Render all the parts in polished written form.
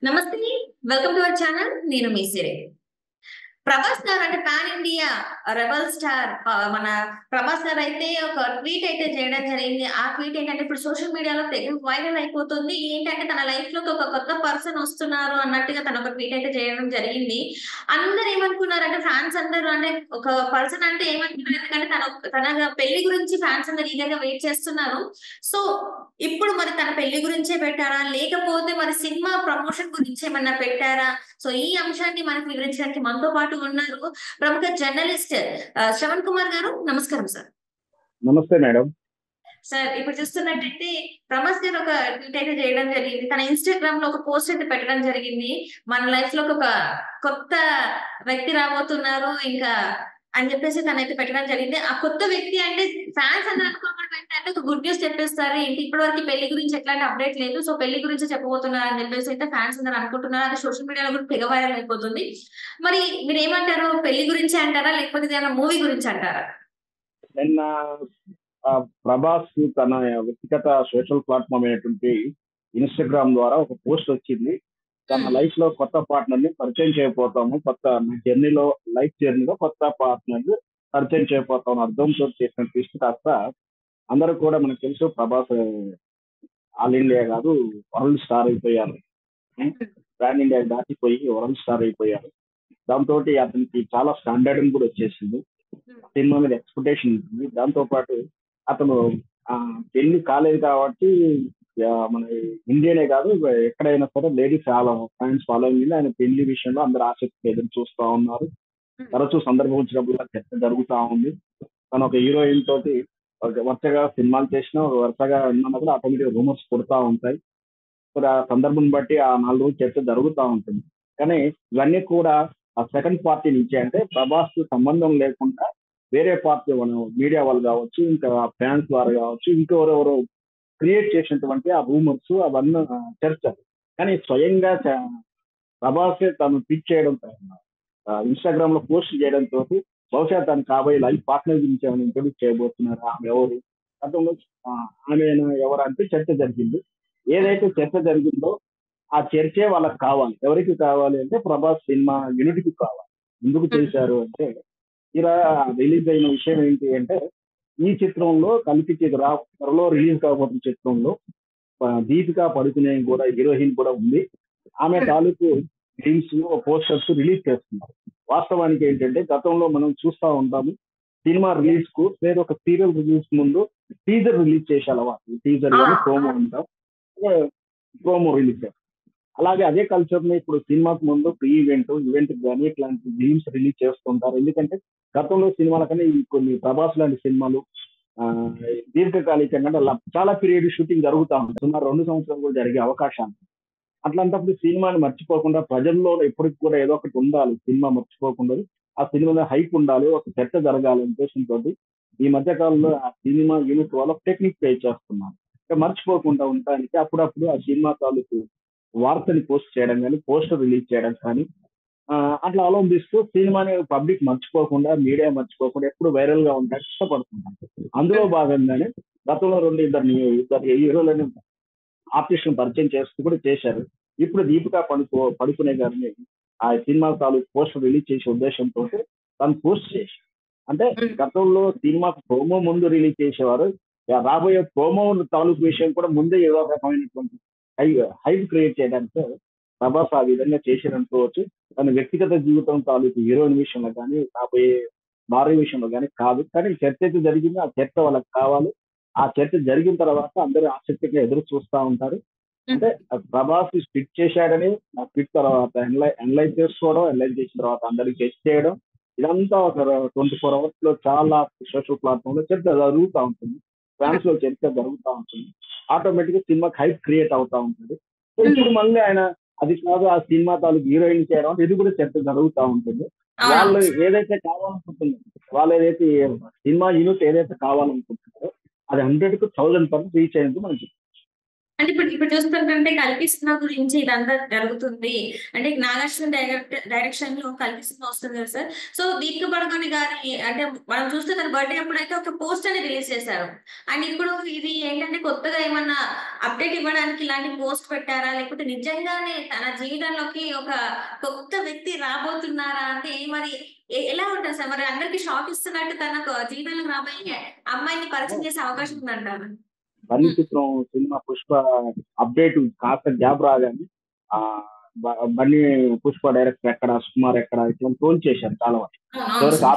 నమస్తే. Welcome to our channel. నేను మీ సిరి. ప్రభాస్ గారు అంటే పాన్ ఇండియా రెబల్ స్టార్. మన ప్రభాస్ గారు అయితే ఒక ట్వీట్ అయితే చేయడం జరిగింది. ఆ ట్వీట్ ఏంటంటే ఇప్పుడు సోషల్ మీడియాలో తెగ వైరల్ అయిపోతుంది. ఏంటంటే తన లైఫ్ లోకి ఒక కొత్త పర్సన్ వస్తున్నారు అన్నట్టుగా తను ఒక ట్వీట్ అయితే చేయడం జరిగింది. అందరూ ఏమనుకున్నారంటే ఫ్యాన్స్ అందరూ అంటే ఒక పర్సన్ అంటే ఏమనుకున్నారు, ఎందుకంటే తన పెళ్లి గురించి ఫ్యాన్స్ అందరూ ఈగర్‌గా వెయిట్ చేస్తున్నారు. సో ఇప్పుడు మరి తన పెళ్లి గురించే పెట్టారా? లేకపోతే మరి సినిమా ప్రమోషన్ గురించి ఏమన్నా పెట్టారా? సో ఈ అంశాన్ని మనకు వివరించడానికి మనతో పాటు ఉన్నారు ప్రముఖ జర్నలిస్ట్ శ్రవణ్ కుమార్ గారు. నమస్కారం సార్. నమస్తే మేడం. సార్ ఇప్పుడు చూస్తున్నట్టయితే ప్రభాస్ గారు ఒక ట్వీట్ అయితే చేయడం జరిగింది. తన ఇన్‌స్టాగ్రామ్ లో ఒక పోస్ట్ అయితే పెట్టడం జరిగింది. మన లైఫ్ లోకి ఒక కొత్త వ్యక్తి రాబోతున్నారు ఇంకా అని చెప్పేసి తనైతే పెట్టడం జరిగింది. ఆ కొత్త వ్యక్తి అంటే ఫ్యాన్స్ అందరూ అనుకోవడం ఏంటంటే ఒక గుడ్ న్యూస్ చెప్పేస్తారు. ఏంటి ఇప్పటివరకు పెళ్లి గురించి ఎట్లాంటి అప్డేట్ లేదు. సో పెళ్లి గురించి చెప్పబోతున్నారు అని చెప్పేసి అయితే ఫ్యాన్స్ అందరూ అనుకుంటున్నారు. అది సోషల్ మీడియాలో కూడా తెగ వైరల్ అయిపోతుంది. మరి మీరేమంటారు? పెళ్లి గురించి అంటారా? లేకపోతే ఏదైనా మూవీ గురించి అంటారా? నిన్న ప్రభాస్ తన వ్యక్తిగత సోషల్ ప్లాట్ఫామ్ అయినటువంటి ఇన్స్టాగ్రామ్ ద్వారా ఒక పోస్ట్ వచ్చింది. తన లైఫ్ లో కొత్త పార్ట్నర్ ని పరిచయం చేయబోతాము. కొత్త లైఫ్ జర్నీలో కొత్త పార్ట్నర్ పరిచయం చేయబోతాము అర్థంతో చేసిన ట్విస్ట్ కాస్త అందరూ కూడా మనకు తెలుసు ప్రభాస్ ఆల్ ఇండియా కాదు వరల్డ్ స్టార్ అయిపోయారు. పాన్ ఇండియా దాటిపోయి వరల్డ్ స్టార్ అయిపోయారు. దాంతో అతనికి చాలా స్టాండర్డ్ కూడా వచ్చేసింది. సినిమా మీద ఎక్స్పెక్టేషన్ ఉంటుంది. దాంతో పాటు అతను పెళ్లి కాలేదు కాబట్టి మన ఇండియానే కాదు ఎక్కడైనా సరే లేడీస్ చాలా ఫ్యాన్స్ ఫాలోయింగ్ ఆయన పెళ్లి విషయంలో అందరు ఆసక్తి ఎదురు చూస్తా ఉన్నారు. తరచూ సందర్భం వచ్చినప్పుడు చర్చ జరుగుతా ఉంది. తను ఒక హీరోయిన్ తోటి వరుసగా సినిమాలు చేసినా వరుసగా ఉన్నా కూడా ఆటోమేటిక్ రూమర్స్ కొడతా ఉంటాయి. మరి ఆ సందర్భం బట్టి ఆ 4 రోజులు చర్చ జరుగుతూ ఉంటుంది. కానీ ఇవన్నీ కూడా ఆ సెకండ్ పార్టీ నుంచి అంటే ప్రభాస్ సంబంధం లేకుండా వేరే పార్టీ మీడియా వాళ్ళు కావచ్చు, ఇంకా ఫ్యాన్స్ వారు కావచ్చు, ఇంకెవరెవరో క్రియేట్ చేసినటువంటి ఆ రూమర్స్ అవన్నీ చర్చలు. కానీ స్వయంగా ప్రభాసే తను ట్వీట్ చేయడం ఇన్స్టాగ్రామ్ లో పోస్ట్ చేయడంతో బహుశా తను కాబోయే లైఫ్ పార్ట్నర్ గురించి ఏమైనా ఇంట్రొడ్యూస్ చేయబోతున్నారు. ఆమె ఎవరు గతంలో ఆమె ఎవరు అంటే చర్చ జరిగింది. ఏదైతే చర్చ జరిగిందో ఆ చర్చే వాళ్ళకి కావాలి. ఎవరికి కావాలి అంటే ప్రభాస్ సినిమా యూనిట్కి కావాలి. ఎందుకు చేశారు అంటే ఇలా రిలీజ్ అయిన విషయం ఏంటి అంటే ఈ చిత్రంలో కలిపి త్వరలో రిలీజ్ కాబోతున్న చిత్రంలో దీపికా పడుకునే కూడా హీరోయిన్ కూడా ఉంది. ఆమె తాలూకు రీల్స్ పోస్టర్స్ రిలీజ్ చేస్తున్నారు. వాస్తవానికి ఏంటంటే గతంలో మనం చూస్తా ఉంటాము సినిమా రిలీజ్ కు లేదా ఒక సీరియల్ రిలీజ్ ముందు టీజర్ రిలీజ్ చేసే అలవాటు. టీజర్ కానీ ప్రోమో అంటాం, ప్రోమో రిలీజ్ చేస్తాం. అలాగే అదే కల్చర్ ని ఇప్పుడు సినిమాకు ముందు ప్రీ ఈవెంట్ కానీ ఇట్లాంటి గేమ్స్ రిలీజ్ చేస్తుంటారు. ఎందుకంటే గతంలో సినిమాల కన్నా ఈ కొన్ని ప్రభాస్ లాంటి సినిమాలు దీర్ఘకాలికంగా చాలా పీరియడ్ షూటింగ్ జరుగుతూ ఉంటుంది. సుమారు 2 సంవత్సరాలు కూడా జరిగే అవకాశాలు. అట్లాంటప్పుడు సినిమాని మర్చిపోకుండా ప్రజల్లో ఎప్పటికి కూడా ఏదో ఒకటి ఉండాలి. సినిమా మర్చిపోకుండా ఆ సినిమాలో హైప్ ఉండాలి, ఒక చర్చ జరగాలి ఉద్దేశంతో ఈ మధ్య కాలంలో ఆ సినిమా యూనిట్ వాళ్ళ టెక్నిక్ ప్లే చేస్తున్నారు. మర్చిపోకుండా ఉండడానికి అప్పుడప్పుడు ఆ సినిమా తాలూకు వార్తని పోస్ట్ చేయడం కానీ పోస్టర్ రిలీజ్ చేయడం కానీ అట్లా అవలంబిస్తూ సినిమాని పబ్లిక్ మర్చిపోకుండా మీడియా మర్చిపోకుండా ఎప్పుడు వైరల్ గా ఉండడానికి ఇష్టపడుతున్నారు. అందులో భాగంగానే గతంలో ఇద్దరు హీరోలను ఆర్టిస్టులను పరిచయం చేస్తూ కూడా చేశారు. ఇప్పుడు దీపికా పడుకునే గారిని ఆ సినిమా తాలూకు పోస్టర్ రిలీజ్ చేసే ఉద్దేశంతో తను పోస్ట్ చేసి అంటే గతంలో సినిమాకు ప్రోమో ముందు రిలీజ్ చేసేవారు. రాబోయే ప్రోమో తాలూకు విషయం కూడా ముందే ఏదో రకమైనటువంటి హైప్ క్రియేట్ చేయడానికి ప్రభాస్ ఆ విధంగా చేశారనుకోవచ్చు. తన వ్యక్తిగత జీవితం తాలూకు హీరోయిన్ విషయంలో కానీ రాబోయే భార్య విషయంలో కానీ కాదు. కానీ చర్చ అయితే జరిగింది. ఆ చర్చ వాళ్ళకి కావాలి. ఆ చర్చ జరిగిన తర్వాత అందరూ ఆసక్తిగా ఎదురు చూస్తా ఉంటారు. అంటే ప్రభాస్ స్పిట్ చేశాడని ఆ స్పిట్ తర్వాత అనలైజ్ చేసుకోవడం, అనలైజ్ చేసిన తర్వాత అందరికి టెస్ట్ చేయడం, ఇదంతా ఒక 24 hours లో చాలా సోషల్ ప్లాట్ఫామ్ లో చర్చ జరుగుతూ ఉంటుంది. ఫ్యాన్స్ లో చర్చ జరుగుతూ ఉంటుంది. ఆటోమేటిక్ గా సినిమాకి హైప్ క్రియేట్ అవుతా ఉంటుంది. సో ఇప్పుడు మళ్ళీ ఆయన అది కాదు ఆ సినిమా తాలూకు హీరోయిన్ చేయడం అంటే ఇది కూడా చర్చ జరుగుతూ ఉంటుంది. వాళ్ళు ఏదైతే కావాలనుకుంటున్నారు, వాళ్ళు ఏదైతే సినిమా యూనిట్ ఏదైతే కావాలనుకుంటున్నారో అది 100కు 1000% రీచ్ అయ్యేందుకు మనం అంటే ఇప్పుడు చూస్తుంటే 'కల్కి' సినిమా గురించి ఇదంతా జరుగుతుంది. అంటే నాగార్జున డైరెక్షన్ లో 'కల్కి' సినిమా వస్తుంది కదా సార్. సో 'దీపిక పడుకోనె' గారి అంటే మనం చూస్తే తన బర్త్‌డే అప్పుడైతే ఒక పోస్టర్‌ని రిలీజ్ చేశారు. అండ్ ఇప్పుడు ఇది ఏంటంటే కొత్తగా ఏమన్నా అప్డేట్ ఇవ్వడానికి ఇలాంటి పోస్ట్ పెట్టారా? లేకపోతే నిజంగానే తన జీవితంలోకి ఒక కొత్త వ్యక్తి రాబోతున్నారా? అంటే మరి ఎలా ఉంటది సార్? మరి అందరికి షాక్ ఇస్తున్నట్టు తనకు జీవితంలోకి రాబోయే అమ్మాయిని పరిచయం చేసే అవకాశం ఉందంటారా? బన్నీ హ్మ్. చిత్రం సినిమా 'పుష్ప' అప్డేట్ కాస్త గ్యాప్ రాగానే ఆహ్, బన్నీ 'పుష్ప' డైరెక్టర్ ఎక్కడ, సుకుమార్ ఎక్కడ ఇట్లా ట్రోల్ చేశారు చాలా మంది. అవును చివరికి సార్.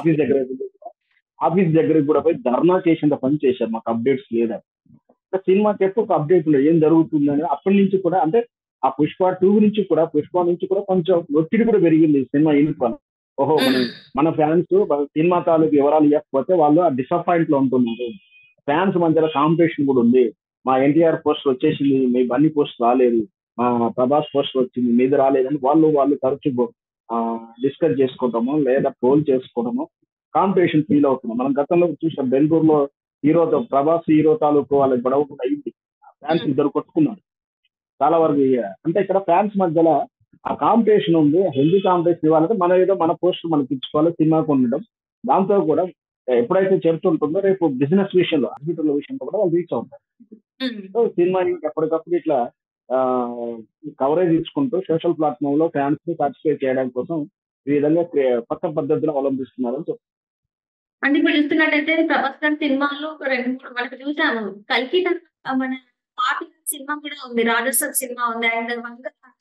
ఆఫీస్ దగ్గరికి కూడా పోయి ధర్నా చేసేంత పని చేశారు. మాకు అప్డేట్స్ లేదని. సినిమాకి ఎప్పుడు ఒక అప్డేట్ ఉండదు. ఏం జరుగుతుందని అప్పటి నుంచి కూడా అంటే ఆ 'పుష్ప 2' నుంచి కూడా 'పుష్ప' నుంచి కూడా కొంచెం ఒత్తిడి కూడా పెరిగింది ఈ సినిమా యూనిట్. ఓహో! హ్మ్. మన ఫాన్స్ సినిమా తాలూకు వివరాలు ఇవ్వకపోతే వాళ్ళు ఆ డిసప్పాయింట్‌లో ఉంటున్నారు. ఫ్యాన్స్ మధ్యలో కాంపిటీషన్ కూడా ఉంది. మా ఎన్టీఆర్ పోస్టర్ వచ్చేసింది. మీ బన్నీ పోస్టర్ రాలేదు. మా ప్రభాస్ పోస్టర్ వచ్చింది. మీది రాలేదని వాళ్ళు తరచు డిస్కస్ చేసుకోవటము, లేదా ట్రోల్ చేసుకోవడము, కాంపిటీషన్ ఫీల్ అవుతున్నాం. మనం గతంలో చూసాం బెంగుళూరులో ప్రభాస్ హీరో తాలూకు వాళ్ళ గొడవ కూడా అయింది. ఫ్యాన్స్ హ్మ్. ఇద్దరు కొట్టుకున్నారు. చాలా వరకు అంటే ఇక్కడ ఫ్యాన్స్ మధ్యలో ఆ కాంపిటీషన్ ఉంది. హెల్తీ కాంపిటీషన్ ఇవ్వాలంటే మనం ఏదో మన పోస్ట్ మనకి ఇచ్చుకోవాలి సినిమాకు ఉండడం. దాంతో కూడా ఎప్పుడైతే చర్చ ఉంటుందో రేపు బిజినెస్ విషయంలో, అడ్మిటర్ల విషయంలో కూడా వాళ్ళు రీచ్ అవుతారు. హ్మ్. సో సినిమాని ఎప్పటికప్పుడు ఇట్లా కవరేజ్ ఇచ్చుకుంటూ సోషల్ ప్లాట్ఫామ్ లో ఫ్యాన్స్ ని సాటిస్ఫై చేయడం కోసం ఈ విధంగా కొత్త పద్ధతులు అవలంబిస్తున్నారని చెప్తారు. అంటే ఇప్పుడు చూస్తున్నట్టయితే 'ప్రభాస్' గారి సినిమాల్లో ఒక 2, 3 మనకు చూసాము. 'కల్కి' తర్వాత మన 'పాత' సినిమా కూడా ఉంది. 'రాజసాబ్' సినిమా ఉంది. అండ్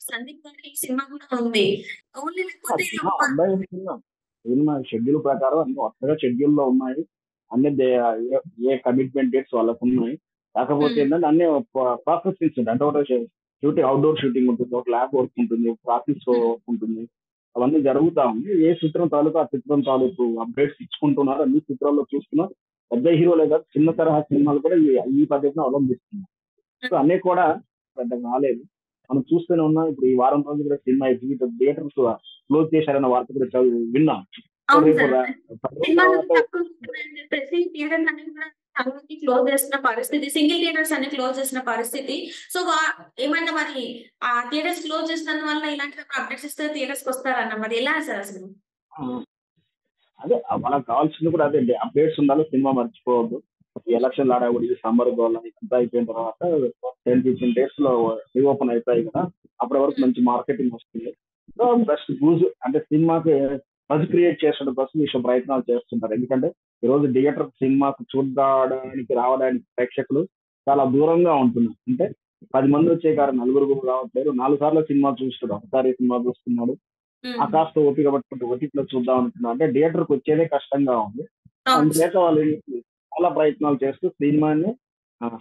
'సందీప్' గారి సినిమా కూడా ఉంది. ఓన్లీ లేకపోతే ఇది సినిమా ఒక అబ్బాయి సినిమా సినిమా షెడ్యూల్ ప్రకారం అన్ని వరుసగా షెడ్యూల్ లో ఉన్నాయి. అన్ని ఏ కమిట్మెంట్ డేట్స్ వాళ్ళకు ఉన్నాయి. కాకపోతే హ్మ్. ఏంటంటే అన్ని ప్రాసెస్ ఉంటుంది. అంటే ఒకటి షూటింగ్ అవుట్డోర్ షూటింగ్ ఉంటుంది, ఒక ల్యాబ్ వర్క్ ఉంటుంది, ఒక ఆఫీస్ హ్మ్. వర్క్ ఉంటుంది. అవన్నీ జరుగుతా ఉంది. ఏ చిత్రం తాలూకు ఆ చిత్రం తాలూకు అప్డేట్స్ ఇచ్చుకుంటున్నారు. అన్ని చిత్రాల్లో చూస్తున్నారు. పెద్ద హీరోలే కాదు చిన్న తరహా సినిమాలు కూడా ఈ పద్ధతిని అవలంబిస్తున్నారు. సో హ్మ్. అన్నీ కూడా పెద్దగా రాలేదు. మనం చూస్తూనే ఉన్నాం. ఇప్పుడు ఈ వారం రోజులు కూడా సినిమా ఎగ్జిబిట్ థియేటర్స్ క్లోజ్ చేశారన్న వార్త కూడా విన్నాం. సో అవును రేపు సార్. 10 రోజుల సినిమాలు తర్వాత తక్కువ ఉంటున్నాయని చెప్పేసి థియేటర్స్ అన్ని కూడా చాలా వరకి క్లోజ్ చేస్తున్న పరిస్థితి. సింగిల్ థియేటర్స్ అన్ని క్లోజ్ చేసిన పరిస్థితి. సో, ఏమన్నా మరి ఆ థియేటర్స్ క్లోజ్ చేసినందువల్ల ఇలాంటి అప్డేట్స్ ఇస్తే థియేటర్స్‌కొస్తారన్న మరి ఎలా సార్ అసలు? ఆ! అదే మనకు కావాల్సింది కూడా అదే అండి. అప్డేట్స్ ఉండాలి. సినిమా మర్చిపోవద్దు. ఈ ఎలక్షన్‌ల హడావుడి, సమ్మర్ గోల ఇదంతా అయిపోయిన తర్వాత 10, 15 డేస్‌లో రీఓపెన్ అయితాయి కదా! అప్పటి వరకు హ్మ్. మంచి మార్కెటింగ్ వస్తుంది. సో, బెస్ట్ యూజ్ అంటే సినిమాకి బజ్ క్రియేట్ చేసడం కోసం ప్రయత్నాలు చేస్తుంటారు. ఎందుకంటే ఈరోజు థియేటర్ సినిమాకు చూడడానికి రావడానికి ప్రేక్షకులు చాలా దూరంగా ఉంటున్నారు. అంటే 10 మంది వచ్చే కాడ నలుగురు కూడా రావట్లేదు. 4 సార్లు సినిమా చూస్తాడు. ఒకసారి సినిమా చూస్తున్నాడు. ఆ హ్మ్. కాస్త ఓపిక పట్టుకుంటే ఓటీటీలో చూద్దాం అనుకున్నా. అంటే థియేటర్‌కి వచ్చేదే కష్టంగా ఉంది. అవును అందుచేత సార్. వాళ్ళు చాలా ప్రయత్నాలు చేస్తూ సినిమాని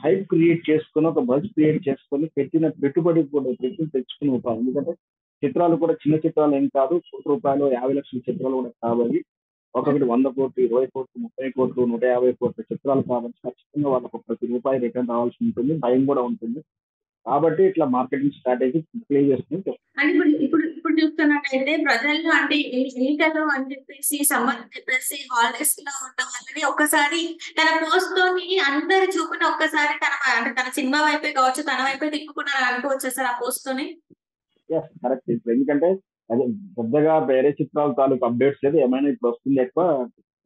హైప్ క్రియేట్ చేసుకొని, ఒక బజ్ క్రియేట్ చేసుకొని, పెట్టిన పెట్టుబడి కూడా పెట్టి తెచ్చుకుని ఉంటారు. ఎందుకంటే చిత్రాలు కూడా చిన్న చిత్రాలు ఏం కాదు. రూ. 1,00,000, 50,00,000 చిత్రాలు కూడా కావవి. హ్మ్. ఒక్కొక్కటి 100,00,00,000, 20,00,00,000, 30,00,00,000, 150,00,00,000 చిత్రాలు కాబట్టి ఖచ్చితంగా వాళ్ళకి ప్రతి రూపాయి రిటర్న్ రావాల్సి ఉంటుంది. భయం కూడా ఉంటుంది. కాబట్టి ఇట్లా మార్కెటింగ్ స్ట్రాటజీ ప్లే చేసుకొని అంటే ఇప్పుడు చూస్తున్నట్టయితే ప్రజల్లో అంటే ఎన్నికలు అని చెప్పేసి, సమ్మర్ అని చెప్పేసి, హాలిడేస్‌లో ఉన్న వాళ్ళని ఒక్కసారి తన పోస్ట్‌తోని అందరి చూపుని ఒక్కసారి అంటే తన సినిమా వైపే కావచ్చు, తన వైపే తిప్పుకున్నారని అనుకోవచ్చా సార్ ఆ పోస్ట్‌తోని? కరెక్ట్. ఇప్పుడు ఎందుకంటే అదే పెద్దగా వేరే చిత్రాల తాలూకు అప్డేట్స్ లేదు. ఏమైనా ఇప్పుడు వస్తుంది ఎక్కువ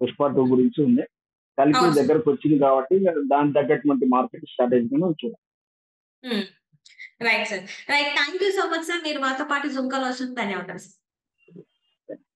'పుష్ప 2' గురించి ఉంది. కలికి అవును సార్. దగ్గరకొచ్చింది కాబట్టి దానికి తగ్గటువంటి మార్కెట్ స్ట్రాటజీని చూడాలి. హ్మ్. Right sir. Right. Thank you so much sir. మీరు మాతో పాటు జూమ్ కాల్ వచ్చినందుకు ధన్యవాదాలు సార్.